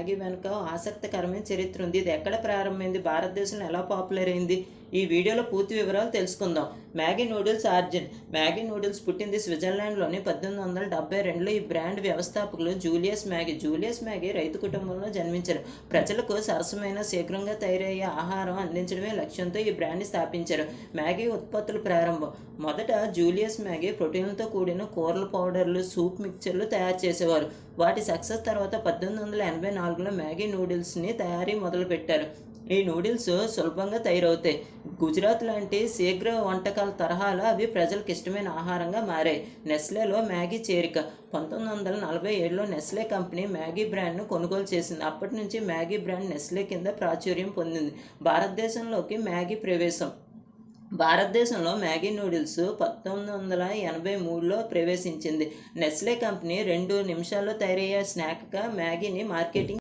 Maggi వెనుక ఆసక్తికరమైన చరిత్ర ఉంది. ఇది ఎక్కడ ప్రారంభమైంది, భారతదేశంలో ఎలా పాపులర్ అయింది, ఈ వీడియోలో పూర్తి వివరాలు తెలుసుకుందాం. Maggi noodles origin. Maggi noodles పుట్టింది స్విట్జర్లాండ్లోని 1872లో. ఈ బ్రాండ్ వ్యవస్థాపకులు జూలియస్ మ్యాగీ. జూలియస్ మ్యాగీ రైతు కుటుంబంలో జన్మించారు. ప్రజలకు సరసమైన, శీఘ్రంగా తయారయ్యే ఆహారం అందించడమే లక్ష్యంతో ఈ బ్రాండ్ని స్థాపించారు. మ్యాగీ ఉత్పత్తుల ప్రారంభం. మొదట జూలియస్ మ్యాగీ ప్రోటీన్లతో కూడిన కూరల పౌడర్లు, సూప్ మిక్చర్లు తయారు చేసేవారు. వాటి సక్సెస్ తర్వాత 1884లో మ్యాగీ నూడిల్స్ని తయారీ మొదలుపెట్టారు. ఈ నూడిల్స్ సులభంగా తయారవుతాయి. గుజరాత్ లాంటి శీఘ్ర వంటకాల తరహాలో అవి ప్రజలకు ఇష్టమైన ఆహారంగా మారాయి. నెస్లేలో మ్యాగీ చేరిక. 1947లో నెస్లే కంపెనీ మ్యాగీ బ్రాండ్ను కొనుగోలు చేసింది. అప్పటి నుంచి మ్యాగీ బ్రాండ్ నెస్లే కింద ప్రాచుర్యం పొందింది. భారతదేశంలోకి మ్యాగీ ప్రవేశం. భారతదేశంలో మ్యాగీ నూడిల్స్ 1983లో ప్రవేశించింది. నెస్లే కంపెనీ 2 నిమిషాల్లో తయారయ్యే స్నాక్గా మ్యాగీని మార్కెటింగ్